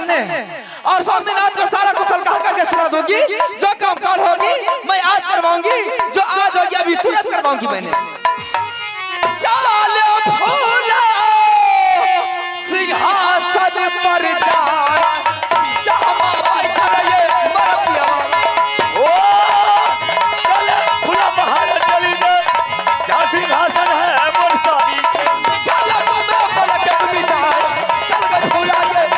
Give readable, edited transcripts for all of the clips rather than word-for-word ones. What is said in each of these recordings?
सामने और स्वामीनाथ को सारा कुशल कहा करके सुना दूंगी। जो काम काज होगी मैं आज करवाऊंगी, जो आज होगी अभी तुरंत करवाऊंगी मैंने। चाल फूला सिंहासन पर जाए जहां बैठा ये मरपिया ओ चल फूला बहार चली जा क्या सिंहासन है मोर सारी चल मैं बोला के तुम जाए चल के फूला ये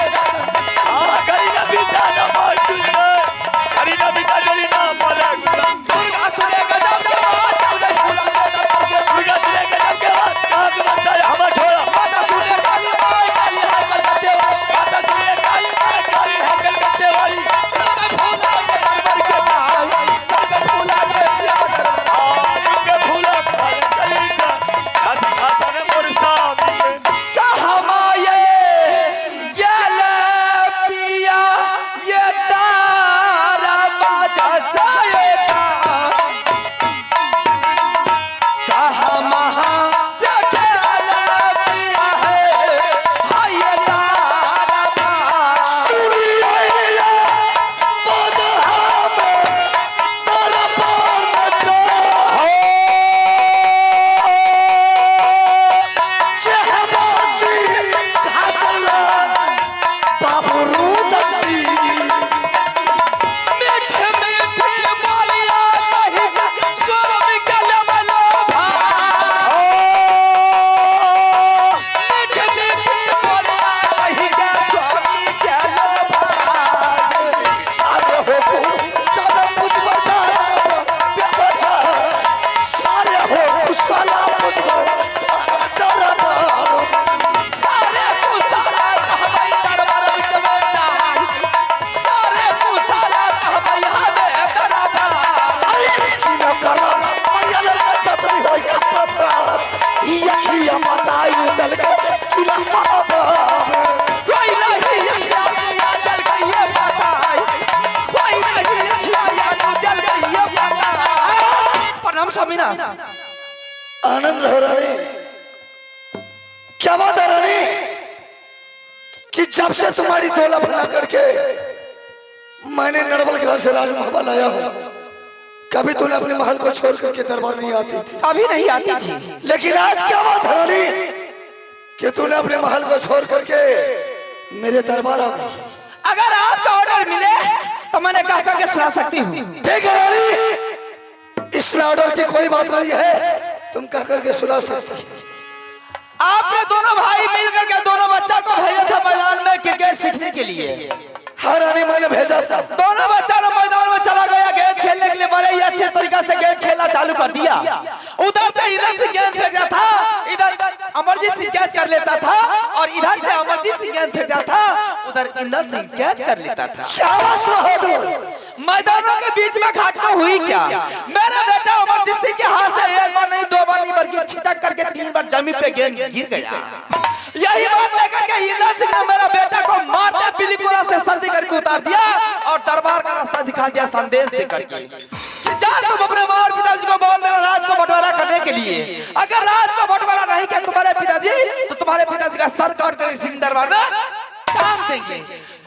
करी ना बीता ना मार तुझे करी ना बीता चली ना मालक दुर्गा सुने गजब के बाद चल के फूला दुर्गा सुने गजब के बाद कहां के बनता है हमें छोड़ा माता सुने काली माई काली है कलकत्ते माता सुने काली मां काली है कलकत्ते वाली फूला के दरबार के पास चल के फूला के फूला चली जा क्या सिंहासन है मोर सारी कहमाये गेले पिया ये तारा बाजा सायता कहमा जगले पिया है हाय तारा बाजा सुनिया बाजा हमें तारा पार मत चहबासी घासला बाबरू दसी मीठे मीठे बोलिया कही स्वामी कलमलो भा मीठे मीठे बोलिया कही स्वामी कलमलो सारे हो सारा कुछ बता बेबचा सारे हो साला कुछ तारा पार सारे कुसाला कहबै दरबार बिकवैया सारे कुसाला कहबै हमे दरबार की न करा मैया लगा तसली हो या पता यखिया बताई दल के किला माबा कोई नहीं यखिया या जल गई बताई कोई नहीं यखिया या जल गई बताई प्रणाम स्वामीनाथ। आनंद रहो रानी क्या बात है रानी कि जब से तुम्हारी दौला बना करके मैंने नड़बल ग्राम से राजमहल आया हूँ कभी तूने अपने महल को छोड़ करके दरबार नहीं आती थी कभी नहीं आती थी लेकिन आज क्या बात है रानी कि तूने अपने महल को छोड़ करके मेरे दरबार आ गई। अगर आपका ऑर्डर मिले तो मैंने कह करके सुना सकती हूँ। ठीक है रानी इसमें ऑर्डर की कोई बात नहीं है तुम कह करके सुना सकती हो। आपने दोनों भाई मिलकर के दोनों बच्चा को भेजा था मैदान में क्रिकेट सीखने के लिए। हाँ रानी मैंने भेजा था दोनों बच्चा ने मैदान में चला गया गेंद खेलने के लिए बड़े ही अच्छे तरीके से गेंद खेलना चालू कर दिया। उधर से इधर से गेंद फेंकता था, इधर अमरजीत सिंह कैच कर लेता था और इधर से अमरजीत सिंह गेंद फेंकता था, उधर इंदर सिंह कैच कर लेता था। शाबाश बहादुर मैदानों के बीच में घटना हुई क्या? मेरा बेटा अमरजीत सिंह के हाथ से एक बार नहीं दो बार नहीं बल्कि छिटक करके 3 बार जमीन पे गेंद गिर गया। यही बात लेकर के इंदर सिंह ने मेरा बेटा को मारते बिल्कुल से सर्दी करके उतार दिया और दरबार का रास्ता दिखा दिया संदेश देकर के जा तुम अपने माँ और पिताजी को बोल देना राज को बंटवारा करने के लिए। अगर राज को बंटवारा नहीं किया तुम्हारे पिताजी तो तुम्हारे पिताजी का सर काट कर सिंह दरबार में टांग देंगे।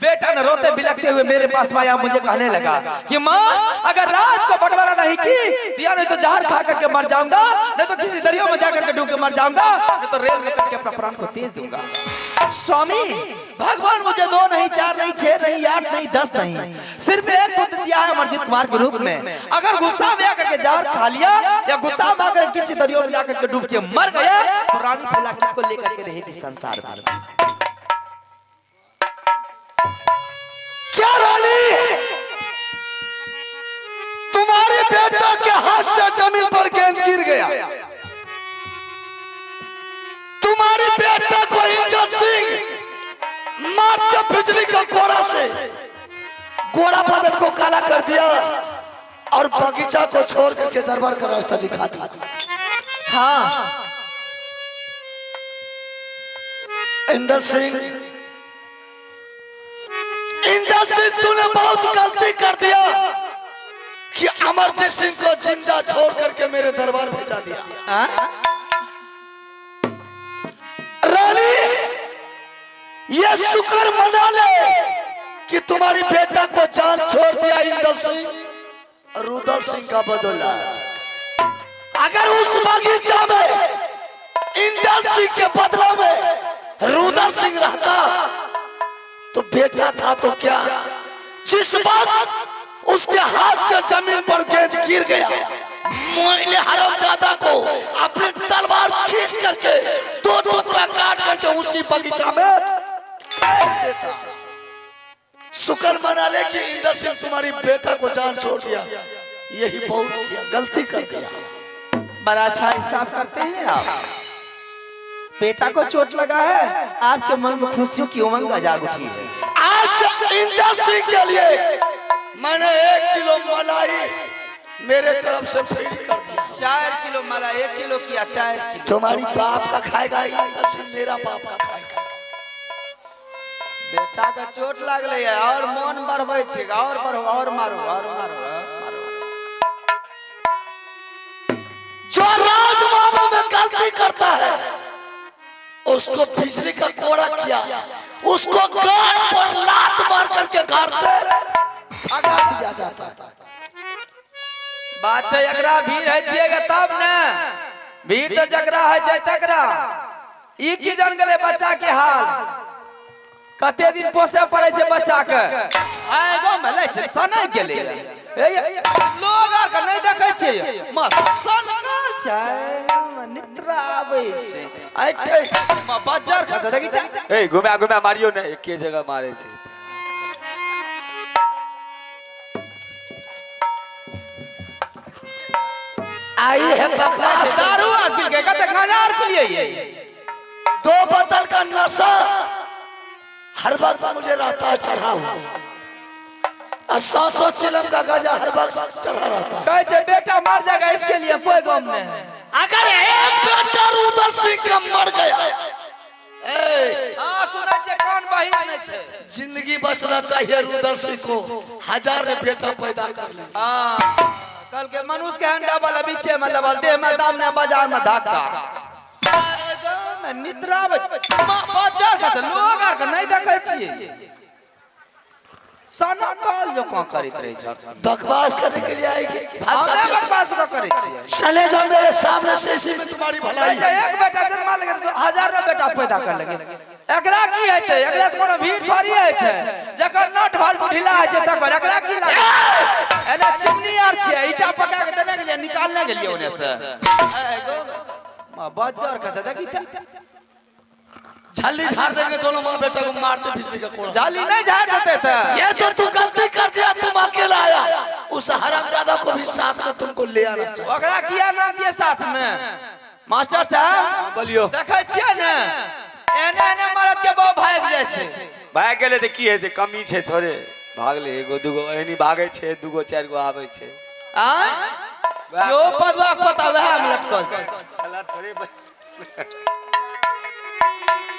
बेटा ने रोते बिलखते हुए मेरे पास आया, मुझे कहने लगा कि माँ अगर राज को बंटवारा नहीं की दिया नहीं तो जहर खा करके मर जाऊंगा, नहीं तो किसी दरिया में जाकर के डूब के मर जाऊंगा, नहीं तो रेल में कट के अपना प्राण को तेज दूंगा। स्वामी भगवान मुझे 2 नहीं 4 नहीं 6 नहीं 8 नहीं 10 नहीं सिर्फ एक पुत्र दिया है अमरजीत कुमार के रूप में। अगर गुस्सा में आकर के जहर खा लिया या गुस्सा में आकर किसी दरिया में जाकर के डूब के मर गया तो रानी फूला किसको लेकर के रहेगी संसार भर में? क्या रानी तुम्हारे बेटा के हाथ से जमीन पर गेंद गिर गया, तुम्हारे बेटा को इंदर सिंह मारते बिजली का गोला से गोरा बादल को काला कर दिया और बगीचा को छोड़ करके दरबार का रास्ता दिखा दिया। हाँ इंदर सिंह तूने बहुत गलती कर दिया कि अमरजीत सिंह को जिंदा छोड़ करके मेरे दरबार भेजा दिया। रानी ये शुक्र मना ले कि तुम्हारी बेटा को जान छोड़ दिया इंदर सिंह रुदल सिंह का बदौला। अगर उस बगीचा में इंदर सिंह के बदला में रुदल सिंह रहता तो बेटा था तो क्या, जिस वक्त उसके हाथ से जमीन पर गेंद गिर गया, मैंने हरामजादा को अपनी तलवार खींच करके 2 टुकड़ा काट करके उसी बगीचा में फेंक देता। शुक्र मना ले कि इंदर सिंह तुम्हारी बेटा को जान छोड़ दिया, यही बहुत किया, गलती कर दिया। बड़ा अच्छा इंसाफ करते हैं आप। बेटा को चोट लगा है, आपके मन में खुशियों की उमंग जाग उठी है। आज इंदर सिंह के लिए मैंने 1 किलो मलाई मेरे तरफ से फ्री कर दिया। 4 किलो मलाई, 1 किलो किया 4 किलो। तुम्हारी बाप का खाएगा इंदर सिंह, मेरा बाप का खाएगा। बेटा का चोट लागले है और मन बढ़बै छै, और बढ़ो और मारो और मारो। जो राजमामा में गलती करता है उसको बिजली का कोड़ा किया, उसको गाल पर लात मार करके घर से भगा दिया जाता है। बात छै एकरा भीड़ है दिएगा तब न, भीड़ तो जगरा है छै जगरा। ई की जान गेले बच्चा के हाल, कते दिन पोसे पड़े छै बच्चा के। आइ गो में ले छै सनै गेले, लोग आर के नहीं देखे छै मस्त सनकल छै, निद्रा आबै छै। आइटे बाजार खसे देखि त ए घुमा घुमा मारियो ने, एके जगह मारे छै। आई है बकवास। दारू आर पी के कते गांजा आर पी लिए, 2 बोतल का नशा हर वक्त मुझे रहता है चढ़ा हुआ, और 100 चिलम का गजा हर वक्त चढ़ा रहता है। कहे छै बेटा मर जाएगा इसके लिए कोई गम नहीं है। अगर एक बेटा रुदल सिंह का मर गया, हां सुनै छै कौन बहिन नहीं छै, जिंदगी बचना चाहिए रुदल सिंह को, 1000 बेटा पैदा कर ले। हां कल के मनुष्य के अंडा वाला बीचे में लेवल देह में दाम ने बाजार में धक्का निद्रा बाजार का लोग आर के नहीं देखे छिए, सना काल जो का करित रहे छ। बकवास करने के लिए आएगी, बकवास का करे छिए। चले जाओ मेरे सामने से, इसी में तुम्हारी भलाई है। एक बेटा जन्मा लगे तो 1000 बेटा पैदा कर लेंगे। एकरा की हेते, एकरा तो कोनो भीड़ थोड़ी है छै, जकर नट भाल ढीला है छै तकर एकरा की लागे। एने चिमनी आर छै, ईटा पका के देने गेलिए, निकालने गेलिए ओने से। बाजार का देखी त झल्ली झाड़ देंगे दोनों माँ बेटा को, मारते बिजली का कोड़ा। जाली नहीं झाड़ देते थे। ये तो तू गलती कर दिया, तुम अकेला आया, उस हरामजादा को भी साथ में तुमको ले आना चाहिए। ओकरा किया नाम दिए साथ में मास्टर साहब, बोलियो। देखे छिए न एने एने मरद के बहु भाग जाय छै, भाग गेले त की हेते, कमी छै थोड़े, भागले एगो दूगो एनी भागे छै, 2 4 गो आबै छै। आ यो पदवा पता वह में लटकल छै। अला थोड़े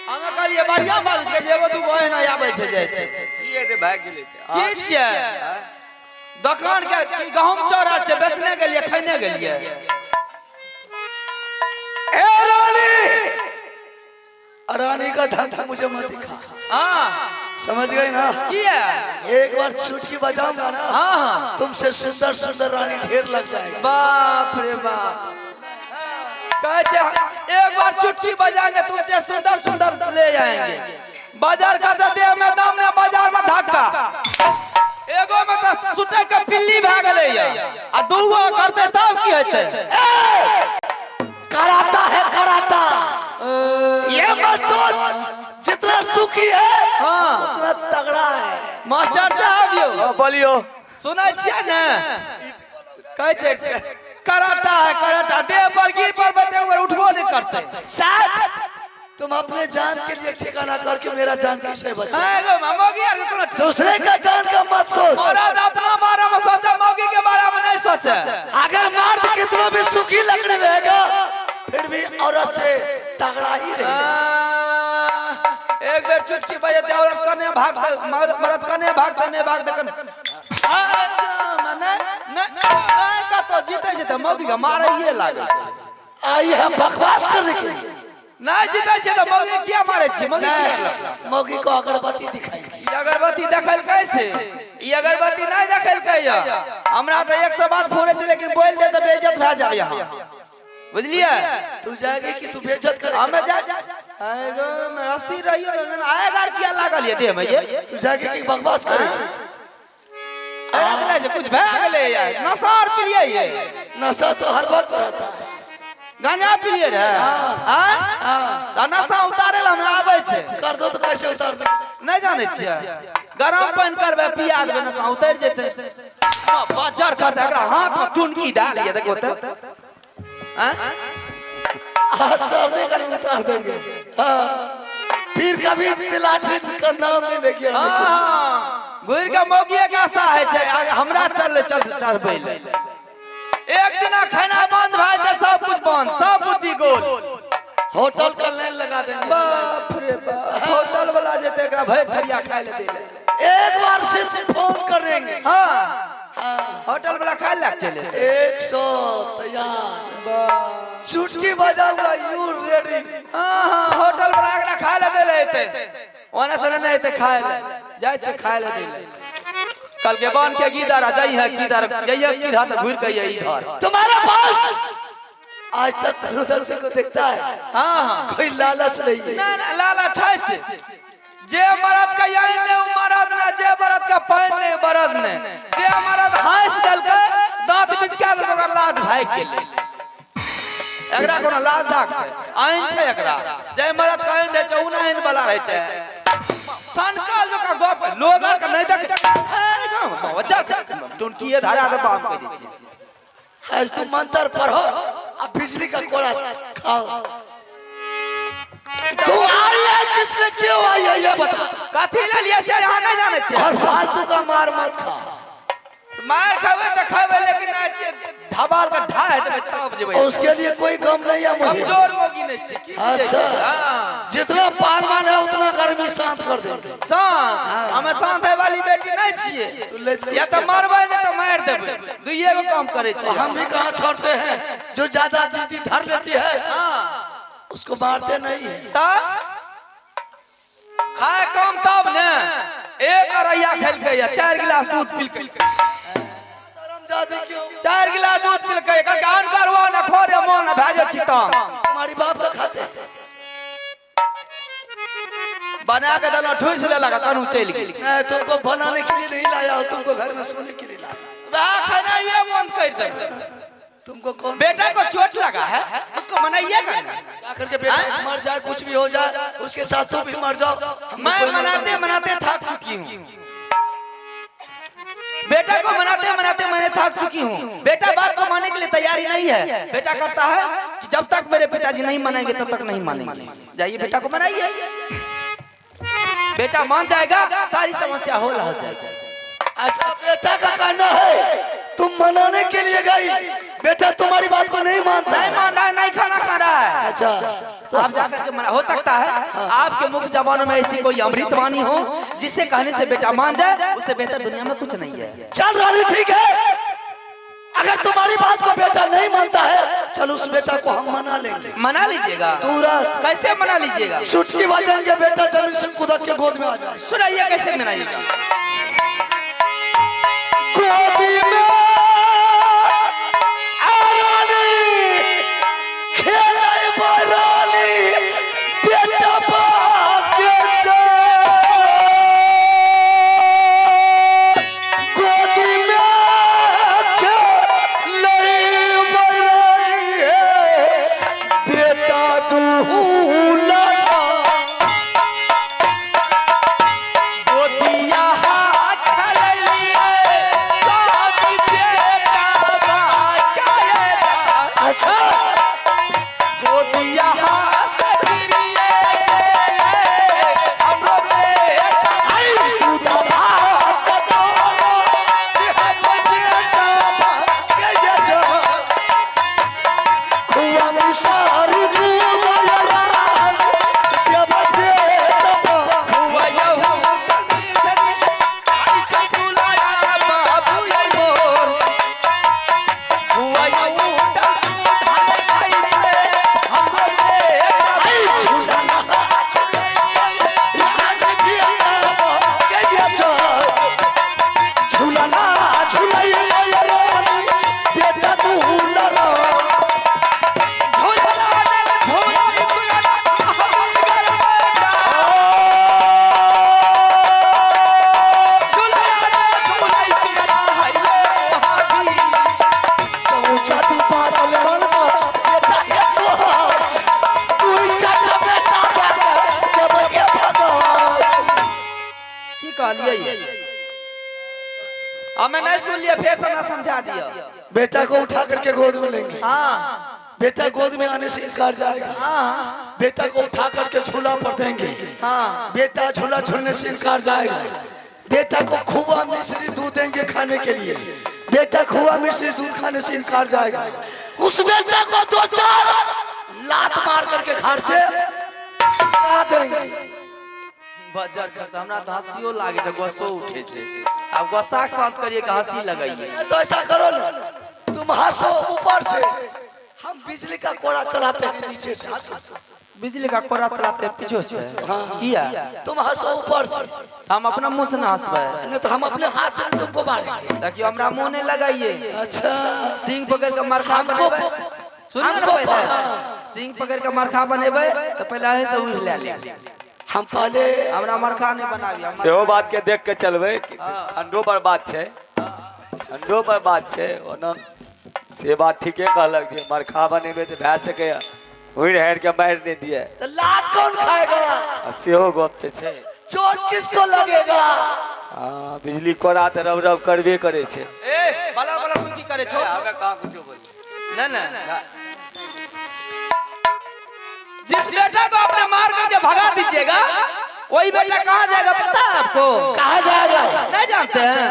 हमें कहलिए बढ़िया बात छै जे एगो दूगो एना आबै छै जाय छै। की हेते, भाग गेले त की छिए दुकान के की गहूम चौरा छै, बेचने गेलिए खैने गेलिए। ए रानी, रानी का धंधा मुझे मत दिखा। हां समझ गई ना? की है एक बार चुटकी बजाऊंगा ना, हां तुमसे सुंदर सुंदर रानी ढेर लग जाएगी। बाप रे बाप, कहे छै एक बार चुटकी बजाएंगे तुमसे सुंदर सुंदर ले जाएंगे। बाजार का दे में दाम ने बाजार में धक्का, एगो में तो सुटे के पिल्ली भ गेले आ दूगो करते तब की हेते। कराटा है कराटा, ये मत सोच जितना सुखी है उतना तगड़ा है। मास्टर साहब यो बोलियो। सुनै छियै ने, कहे छै कराटा है कराटा, देह पर गिर पर बते ऊपर उठबो नहीं करते। साथ तुम अपने जान के लिए ठिकाना करके मेरा जान कैसे बचा। एगो मौगी यार कोनो दूसरे का जान का मत सोच, और अपना बारे में सोचे, मौगी के बारे में नहीं सोचे। अगर मर्द कितना भी सुखी लगने रहेगा फिर भी औरत से तगड़ा ही रहेगा। एक बेर चुटकी बजाते औरत कने भागते, मर्द कने भागते नहीं भागते कने नहीं का तो जीते छै त मौगी के मारैये लागे छै। आई है बकवास करने के लिए, नहीं जीते छे तो मौगी किया मारे छी मौगी मौगी को अगरबत्ती दिखाई ई अगरबत्ती देखल कैसे ई अगरबत्ती नहीं देखल कैया हमरा तो 100 बात फोड़े छे लेकिन बोल दे तो बेइज्जत भ जाब यहां बुझलिए तू जाएगी कि तू बेइज्जत कर हमें जा आएगा मैं अस्थिर रहियो लेकिन आएगा क्या लागल ये देह में ये तू जाएगी कि बकवास करे अगले जे कुछ भ गेले यार नशार पिलिए ये नशा तो हर वक्त रहता है गांजा पिलिए रे हां नशा उतारे ला हम आबै छे कर दो तो कैसे उतार दे नहीं जाने छिए गरम पानी करबे पिया देबे नशा उतर जेते बाजार खस एकरा हाथ में टुनकी डाल ये देखो तो आज सामने कर उतार देंगे हाँ फिर कभी तिलाठी का नाम नहीं लेके गुर का मौगिए का सा है छे हमरा चल चढ़बे ले एक दिना खाना बंद भाई तो सब कुछ बंद सब बुद्धि गोल होटल का लाइन लगा देंगे बाप रे बाप होटल वाला जेते एकरा भर थरिया खाए ले दे ले एक बार सिर्फ फोन करेंगे हां होटल वाला खाए लग चले 100 तैयार चुटकी बजाऊंगा यू रेडी हां होटल वाला एकरा खाए ले दे लेते ओने से नहीं ते खाए ले जाय छे खाए ले दे ले कल के बान के गीदर आ जाई है किधर जइया किधर तो घुर गई है इधर तुम्हारे पास आज तक खुदा से को देखता है हां कोई लालच नहीं है ना लालच है से जे मरद का यही ने मरद ने जे मरद का पैन ने मरद ने जे मरद हंस दल के दांत बिचका दल ओकर लाज भाग गेले एकरा कोनो लाज दाग छै आइन छै एकरा जे मरद का आइन दे छै उना आइन वाला रहे छै संकाल जो का गप लोगर का नहीं देख है गांव बच्चा टुनकीए धारा दे बाम कह दी छी आज तुम मंत्र पढ़ो अब बिजली का कोड़ा खाओ तू आई है किसने क्यों आई है ये बता कथी ले लिए से यहां नहीं जाने छे और फालतू का मार मत खा मार खावे तो खावे लेकिन धबाल का ढा है तो तब जेबे उसके लिए कोई गम नहीं है मुझे कमजोर मोगी नहीं छे अच्छा जितना पारवान है उतना गर्मी शांत कर देंगे शांत हमें शांत है वाली बेटी नहीं छिए या तो मारबे नहीं तो मार देबे दुइये को काम करे छी हम भी कहां छोड़ते हैं जो ज्यादा जिद्दी धर लेती है उसको मारते नहीं है ता खाए कम तब ने एक अरैया खेल के या 4 गिलास दूध पी के ज्यादा क्यों 4 गिलास दूध पी के का गान करवा न खोरे मन भेजे छिता हमारी बाप का खाते बना के दलो ठूस ले लगा कनु चल गई मैं तुमको बनाने के लिए नहीं लाया हूं तुमको घर में सोने के लिए लाया वाह खाना ये मन कर दे तुमको कौन बेटा को चोट लगा है उसको मनाइएगा ना क्या करके बेटा मर जाए कुछ भी हो जाए उसके साथ तुम भी मर जाओ मैं मनाते मनाते थक चुकी हूँ बेटा को मनाते मनाते मैंने थक चुकी हूँ बेटा बात को मानने के लिए तैयारी नहीं है बेटा करता है कि जब तक मेरे पिताजी नहीं मानेंगे तब तक नहीं मानेंगे जाइए बेटा को मनाइए बेटा मान जाएगा सारी समस्या हो जाएगी अच्छा बेटा का कहना है तुम मनाने के लिए गई बेटा तुम्हारी बात को नहीं मानता नहीं मान रहा है नहीं खाना खा रहा है अच्छा तो आप जाकर के मना हो सकता है आपके मुख जबान में ऐसी कोई अमृतवाणी हो जिसे कहने से बेटा मान जाए उससे बेहतर दुनिया में कुछ नहीं है चल रानी ठीक है अगर तुम्हारी बात को बेटा नहीं मानता है चल उस बेटा को हम मना लेंगे मना लीजिएगा तुरंत कैसे मना लीजिएगा चुटकी बजाएंगे बेटा जमीन से कूद के गोद में आ जाए सुनाइए कैसे मनाइएगा गोदी में सारी अब मैं नहीं सुन लिया, फिर से ना समझा दिया। बेटा को उठा करके गोद में लेंगे। हाँ बेटा गोद में आने से इनकार जाएगा। हाँ बेटा को उठा करके झूला पर देंगे। हाँ बेटा झूला झूलने से इनकार जाएगा। बेटा को खुआ मिश्री दूध देंगे खाने के लिए। बेटा खुआ मिश्री दूध खाने से इनकार जाएगा। उस बेटा को 2-4 लात मार करके घर से आ देंगे। बजर का हमरा तो हंसियो लागे छै, गुस्सो उठे छै। अब गुस्सा के शांत करिए कि हंसी लगाइए। तो ऐसा करो ना, तुम हंसो ऊपर से, हम बिजली का कोड़ा चलाते हैं नीचे से। हंसो, बिजली का कोड़ा चलाते पीछे से। किया तुम हंसो ऊपर से, हम अपना मुंह से ना हंसबे, नहीं तो हम अपने हाथ से तुमको मारेंगे। देखियो हमरा मुंह नहीं लगाइए। अच्छा, सिंह पकड़ के मरखा बनेबे, सुनिए ना पहले सिंह पकड़ के मरखा बनेबे तो पहले अहीं से उड़ ले ले। हम पहले हमरा मरखा नहीं बनाबी। सेहो बात के देख के चलबे। ठंडो पर बात है, ठंडो पर बात है। ओना से बात ठीके कहलक जे मरखा बनेबे तो भै सके उड़ हेर के मार नहीं दिए तो लात कौन खाएगा? सेहो गप छै। चोट किसको लगेगा? हां बिजली कोड़ा त रब रब करबे करे छे। ए बला बला तू की करे छो? हमरा कहां कुछ बोल ना ना, जिस बेटा को आपने मार करके भगा दीजिएगा वही बेटा कहाँ जाएगा पता है आपको? कहाँ जाएगा? नहीं जानते हैं?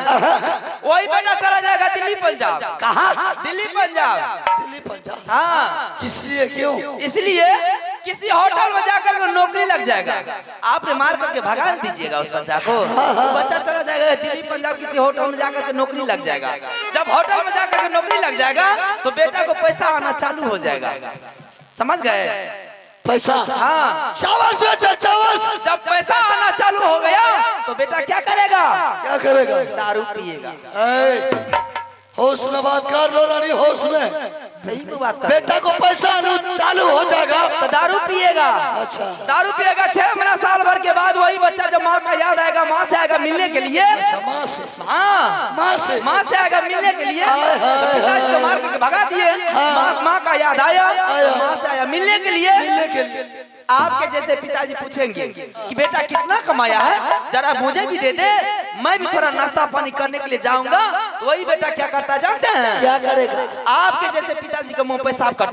वही बेटा चला जाएगा दिल्ली पंजाब। कहाँ? दिल्ली पंजाब। दिल्ली पंजाब। हाँ इसलिए क्यों? इसलिए किसी होटल में जाकर नौकरी लग जाएगा। आपने मार करके भगा दीजिएगा उस बच्चा को, बच्चा चला जाएगा दिल्ली पंजाब, किसी होटल में जाकर के नौकरी लग जाएगा। जब होटल में जाकर के नौकरी लग जाएगा तो बेटा को पैसा आना चालू हो जाएगा। समझ गए? पैसा? हाँ शाबाश बेटा शाबाश। जब पैसा आना चालू हो गया तो बेटा क्या करेगा? क्या करेगा? दारू पिएगा। होश में बात कर लो रानी, होश में। सही में बात कर। बेटा को पैसा आना चालू हो जाएगा तो दारू पिएगा। अच्छा, दारू पिएगा। 6 महीना साल भर के बाद वही बच्चा जब माँ का याद आएगा, माँ से आएगा मिलने के लिए। माँ से? हाँ माँ से? माँ से आएगा मिलने के लिए। पिताजी को मार करके भगा दिए, माँ का याद आया, माँ से आया मिलने के लिए। आपके जैसे पिताजी पूछेंगे कि बेटा कितना कमाया है, जरा मुझे भी दे दे, मैं भी थोड़ा नाश्ता पानी करने के लिए जाऊंगा। तो वही बेटा क्या करता जानते हैं? क्या करेगा? आपके जैसे पिताजी का मुंह पे साफ कर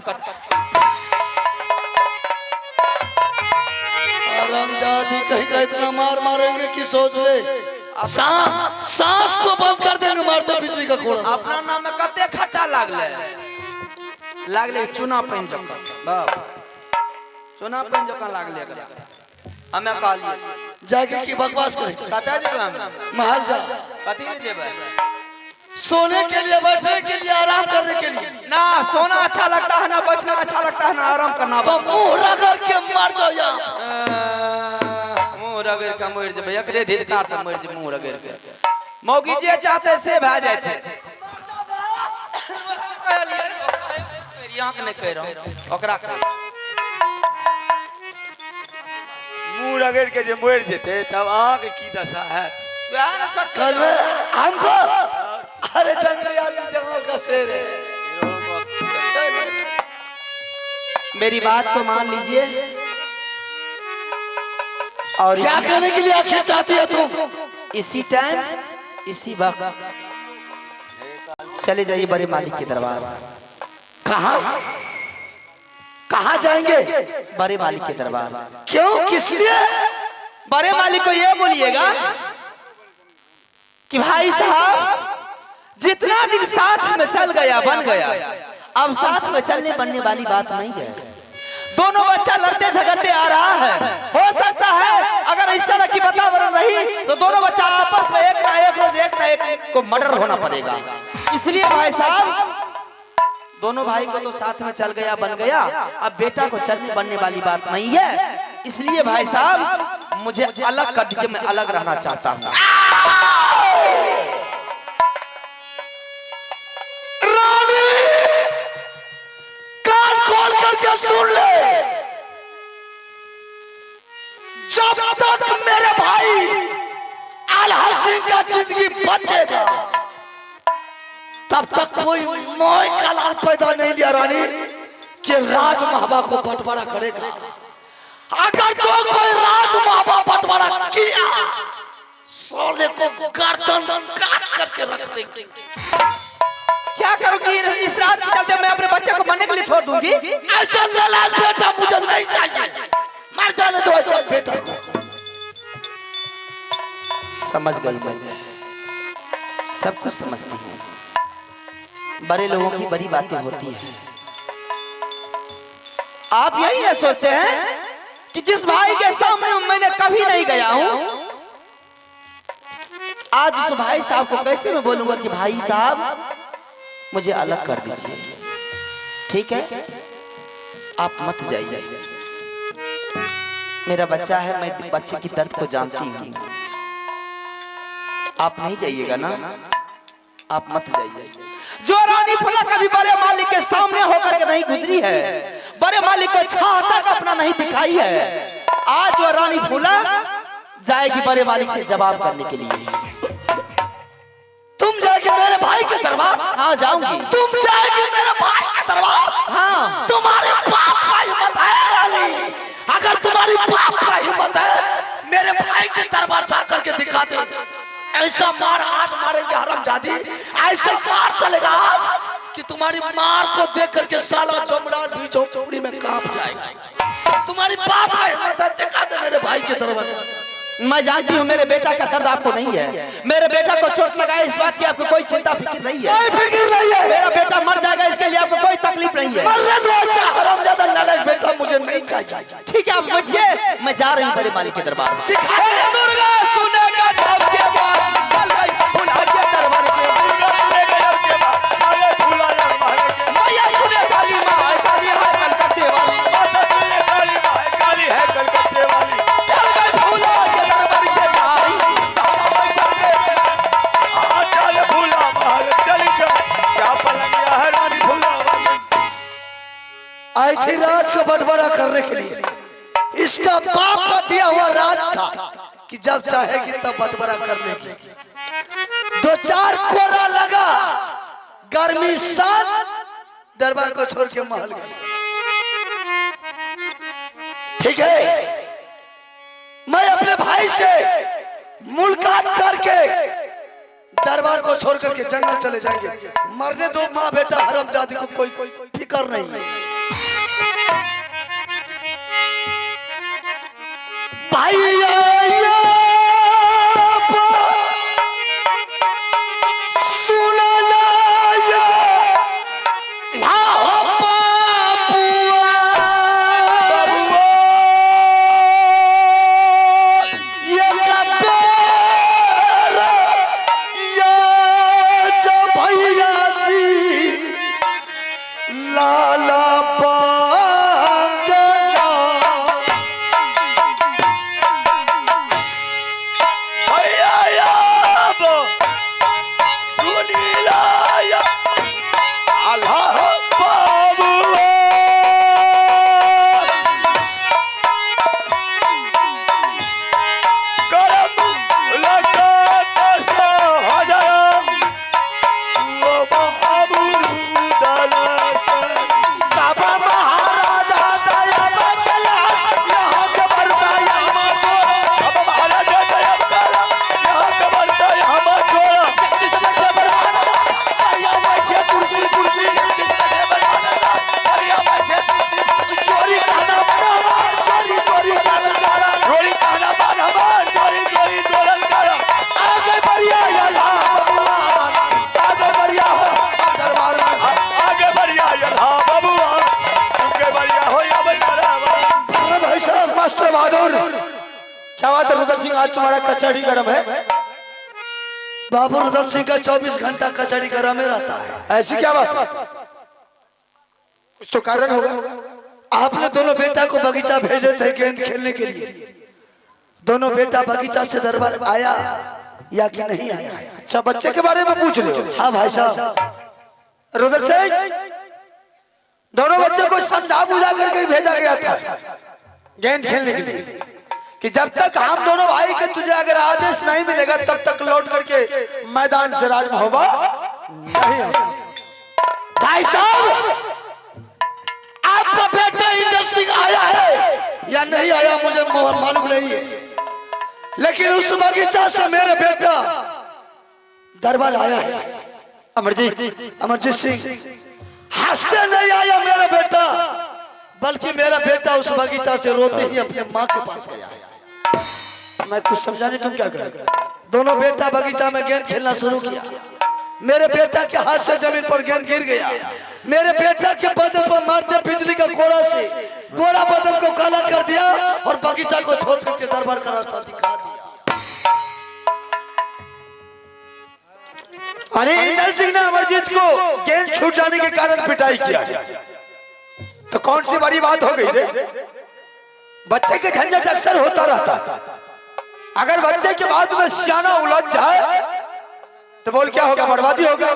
रमजादी कहीं का इतना मार मारेंगे कि सोच ले। सांस को बंद कर देंगे मारते बिजली का कोड़ा। अपना नाम में कते खट्टा लागले चुना पेन जका चुना पेन जका लागले। हमें कहलिए जाके की बकवास करे? कते जेबे हम? महल जा। कथी ले जेबे? सोने के लिए, बैठने के लिए, आराम करने के लिए। ना सोना अच्छा लगता है, ना बैठना अच्छा लगता है, ना आराम करना। तो मुंह रगड़ के मर जाओ यहाँ। मुंह रगड़ के मर जेबे, एकरे धिक्कार से मर जेबे मुंह रगड़ के। मौगी जे चाहते से भए जाय छै। आंख नहीं कह रहा हूं ओकरा मुंह रगड़ के जे मर जेते तब आंख की दशा है? सच में हमको? अरे जंगली आदमी जंगल का शेर है। मेरी बात को मान लीजिए। और क्या करने के लिए आखिर चाहती है तुम? इसी टाइम इसी वक्त चले जाइए बड़े मालिक के दरबार। कहाँ? कहाँ जाएंगे? बड़े मालिक के दरबार। क्यों? किस लिए? बड़े मालिक को ये बोलिएगा कि भाई साहब जितना दिन साथ में चल गया बन गया, अब साथ में चलने बनने वाली बात नहीं है। दोनों बच्चा लड़ते झगड़ते आ रहा है। हो सकता है अगर इस तरह की वातावरण रही तो दोनों बच्चा आपस में एक ना एक रोज एक ना एक को मर्डर होना पड़ेगा। इसलिए भाई साहब दोनों भाई को तो साथ में चल गया बन गया, अब बेटा को चलने बनने वाली बात नहीं है। इसलिए भाई साहब मुझे अलग कर दीजिए, मैं अलग रहना चाहता हूँ। रानी कान खोल करके सुन ले, जब तक मेरे भाई आल्हा सिंह का जिंदगी बचेगा तब तक कोई मोय का लाल पैदा नहीं लिया रानी कि राज महाबा को बंटवारा करेगा। अगर जो कोई राज महाबा बंटवारा किया साले को गर्दन काट करके रख देंगे। क्या करूंगी इस रात के चलते? मैं अपने बच्चे को मरने के लिए छोड़ दूंगी? ऐसा नालायक बेटा मुझे नहीं चाहिए, मर जाने दो ऐसा बेटा को। समझ गई मैंने, सब कुछ समझती हूँ। बड़े लोगों की बड़ी बातें होती हैं। आप यही ना सोचते हैं कि जिस भाई के सामने मैंने कभी नहीं गया हूं, आज उस भाई साहब को कैसे मैं बोलूंगा कि भाई साहब मुझे अलग कर दीजिए, ठीक है? आप मत जाइए, मेरा बच्चा है, मैं बच्चे की दर्द को जानती हूँ। आप नहीं जाइएगा ना, आप मत जाइए। जो रानी फूला कभी बड़े मालिक के सामने होकर के नहीं गुजरी है, बड़े मालिक को छाह तक अपना नहीं दिखाई है, आज वो रानी फूला जाएगी बड़े मालिक से जवाब करने के लिए। तुम जाएगी मेरे भाई के दरबार? हाँ जाऊंगी। तुम जाएगी मेरे भाई के दरबार? हाँ। तुम्हारे बाप का हिम्मत है रानी? अगर तुम्हारी बाप का हिम्मत है मेरे भाई के दरबार जाकर के दिखा दे। ऐसा मार आज मारेंगे हरामजादी, ऐसा मार चलेगा आज कि तुम्हारी मार को देख करके साला जमरान भी झोपड़ी में कांप जाएगा। तुम्हारी बाप का हिम्मत है, दिखा दे मेरे भाई के दरबार। मैं जानती हूँ मेरे बेटा का दर्द आपको नहीं है। मेरे बेटा को चोट लगा है, इस बात की आपको कोई चिंता फिक्र नहीं है। कोई फिक्र नहीं है। मेरा बेटा मर जाएगा, इसके लिए आपको कोई तकलीफ नहीं है। मरने दो, ऐसा हरामजादा नालायक बेटा मुझे नहीं चाहिए। ठीक है, आप बैठिए, मैं जा रही हूँ बड़े मालिक के दरबार में। दिखा दे। दुर्गा सुनेगा नाम के बाद चल गई फूला के दरबार के। मैया सुने काली माँ काली है कलकत्ते वाली, चल गई फूला के दरबार के नाई, तारा बैठा के। आई थी राज का बंटवारा करने के लिए। इसका बाप का दिया हुआ राज था कि जब चाहेगी तब बंटवारा कर लेगी। दो चार कोरा लगा, गर्मी साथ दरबार को छोड़ के महल गई। ठीक है, मैं अपने भाई से मुलाकात करके दरबार को छोड़ करके जंगल चले जाएंगे। मरने दो माँ बेटा हरामजादी को, कोई फिक्र नहीं है। भैया क्या बात है रुद्र सिंह, आज तुम्हारा कचहरी गरम है? बाबू रुद्र सिंह का 24 घंटा कचहरी गरम में रहता है। ऐसी क्या बात? कुछ तो कारण होगा। आपने दोनों बेटा को बगीचा भेजे थे गेंद खेलने के लिए। दोनों बेटा बगीचा से दरबार आया या कि नहीं आया? अच्छा, बच्चे के बारे में पूछ रहे हो? हाँ भाई साहब। रुद्र सिंह, दोनों बच्चों को समझा बुझा करके भेजा गया था गेंद खेलने के लिए कि जब तक हम दोनों भाई के तुझे अगर आदेश नहीं मिलेगा तब तक लौट करके मैदान से राज महोबा नहीं होगा। भाई साहब, आपका बेटा इंद्र सिंह आया है या नहीं आया मुझे मालूम नहीं है। लेकिन उस बगीचा से मेरे बेटा दरबार आया है। अमरजीत सिंह हंसते नहीं आया मेरा बेटा, बल्कि मेरा बेटा उस बगीचा से रोते ही अपने माँ के पास गया है। मैं कुछ समझा नहीं, तुम क्या कह रहे? दोनों बेटा बगीचा में गेंद खेलना शुरू किया। मेरे बेटा के हाथ से जमीन पर गेंद गिर गया। मेरे बेटा के बदन पर मारते बिजली का गोला से गोला बदन को काला कर दिया और बगीचा को छोड़ करके दरबार का रास्ता दिखा दिया। अरे इंदल सिंह ने अमरजीत को गेंद छूट जाने के कारण पिटाई किया, तो कौन सी बड़ी बात हो गई रे? बच्चे के झंझट अक्सर होता रहता है। अगर बच्चे के बाद में सियाना उलझ जाए तो बोल क्या होगा? बर्बादी होगा।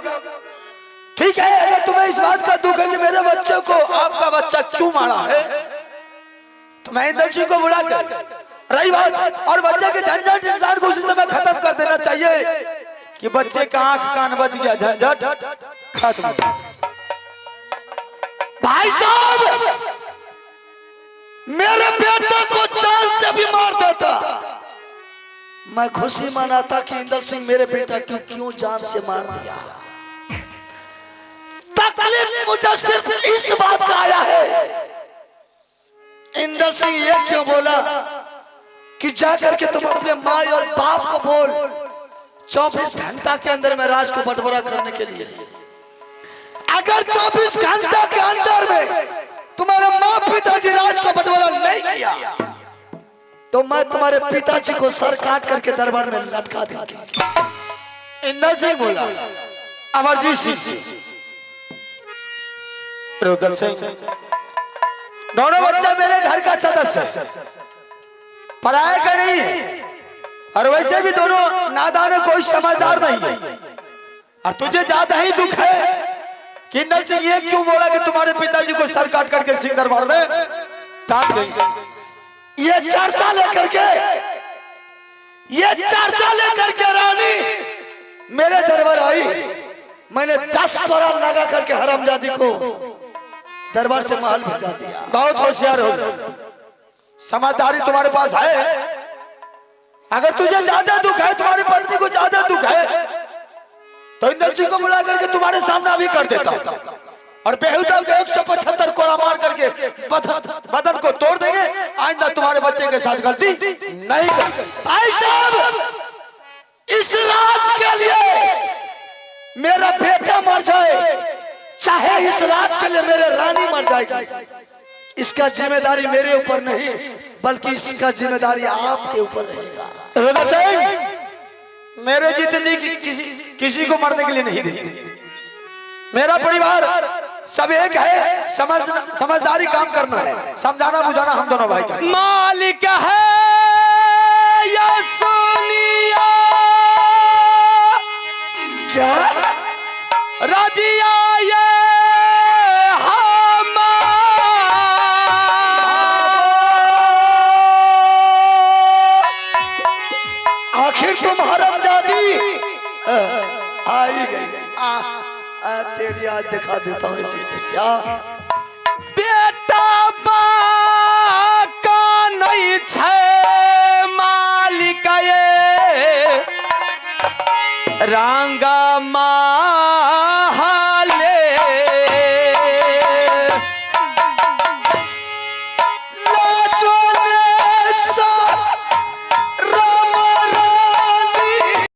ठीक है, अगर तुम्हें इस बात का दुख है कि मेरे बच्चे को आपका बच्चा क्यों मारा है, तो मैं इंदल सिंह को बुला कर रही बात और बच्चे के झंझट इंसान को उसी समय खत्म कर देना चाहिए कि बच्चे का आंख कान बच गया, झंझट खत्म। भाई साहब, मेरे बेटे को जान से भी मार देता, मैं खुशी मनाता कि इंदल सिंह मेरे बेटा को क्यों जान से मार दिया। तकलीफ मुझे सिर्फ इस बात का आया है, इंदल सिंह ये क्यों बोला कि जाकर के तुम अपने माँ और बाप को बोल 24 घंटा के अंदर में राज को बंटवारा करने के लिए। अगर 24 घंटा के अंदर में तुम्हारे माँ पिताजी राज को बंटवारा नहीं किया तो मैं तुम्हारे पिताजी को सर काट करके दरबार में लटका दूंगी। इंदल सिंह बोला। अमरजीत सिंह, रुदल सिंह, दोनों बच्चे मेरे घर का सदस्य है, पराया का नहीं है, और वैसे भी दोनों नादान है, कोई समझदार नहीं है। और तुझे ज्यादा ही दुख है कि इंदल सिंह ये क्यों बोला कि तुम्हारे पिताजी को सर काट करके सिंह दरबार में टांग देंगे। ये चर्चा लेकर के रानी मेरे दरबार आई। मैंने 10 करोड़ लगा करके हरामजादी को दरबार से महल भेजा दिया। बहुत होशियार हो, समझदारी तुम्हारे पास है। अगर तुझे ज्यादा दुख है, तुम्हारी पत्नी को ज्यादा दुख है, तो इंदल सिंह को बुला करके तुम्हारे सामने अभी कर देता और बेहुदा को 175 कोड़ा मार करके बदन को तोड़ देंगे। आइंदा तुम्हारे बच्चे के साथ गलती नहीं करेंगे। भाई साहब, इस राज के लिए मेरा बेटा मर जाए, चाहे इस राज के लिए मेरे रानी मर जाएगी, इसका जिम्मेदारी मेरे ऊपर नहीं बल्कि इसका जिम्मेदारी आपके ऊपर रहेगा। मेरे जीते जी किसी को मरने के लिए नहीं देंगे। मेरा परिवार सब एक है, समझदारी काम करना है, समझाना बुझाना हम दोनों भाई का। मालिक है या सोनिया, क्या रजिया ये आखिर तुम हरामजादी आई गई। तेरी आज दिखा देता हूँ इसी से क्या बेटा बा का नहीं छे मालिक ये रंगा माँ